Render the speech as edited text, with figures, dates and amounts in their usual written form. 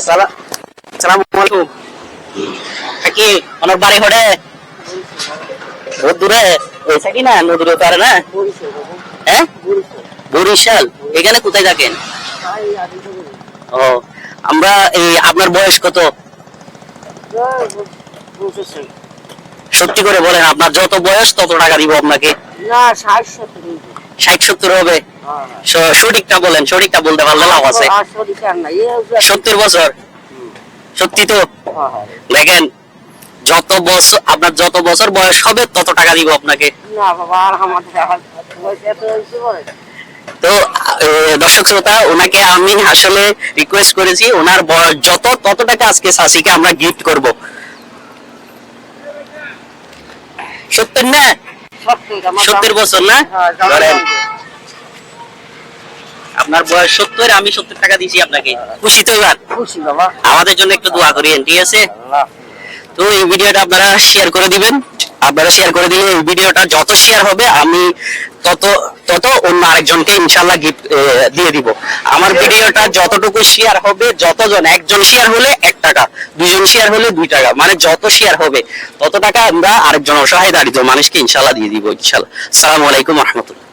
সালাম আলাইকুম। কি আমার বাড়ি হড়ে বহুত দূরে ওইসা কি না দূরে পারে না? হ্যাঁ, বরিশাল। এখানে কোথায় থাকেন? ও, আমরা এই আপনার বয়স কত? সত্যি করে বলেন, আপনার যত বয়স তত টাকা দিব আপনাকে। না, 60-70 হবে। সঠিকটা বলেন, সঠিকটা বলতে পারলে লাভ আছে। 70 বছর? সত্যি তো? দেখেন, যত বছর আপনার যত বছর বয়স হবে তত টাকা দিব আপনাকে। না বাবা, আর আমাদের তো দর্শক শ্রোতা, ওনাকে আমি আসলে রিকোয়েস্ট করেছি, ওনার বয়স যত তত টাকা আজকে সাসিকে আমরা গিফট করব। 70 না? 70 বছর না? ধরেন আপনার বয়স 70, আমি 70 টাকা দিছি আপনাকে। খুশি তো? এবার খুশি বাবা। আমাদের জন্য একটু দোয়া করিয়েন, ঠিক আছে? তো এই ভিডিওটা আপনারা শেয়ার করে দিবেন। আপনারা শেয়ার করে দিলে এই ভিডিওটা যত শেয়ার হবে আমি তত তত অন্য আরেকজনকে ইনশাআল্লাহ গিফট দিয়ে দিব। আমার ভিডিওটা যতটুকু শেয়ার হবে, যতজন, একজন শেয়ার হলে 1 টাকা, দুইজন শেয়ার হলে 2 টাকা, মানে যত শেয়ার হবে তত টাকা আমরা আরেকজন অসহায় দারিদ্র মানুষকে ইনশাআল্লাহ দিয়ে দিব ইনশাআল্লাহ। আসসালামু আলাইকুম ওয়া রাহমাতুল্লাহ।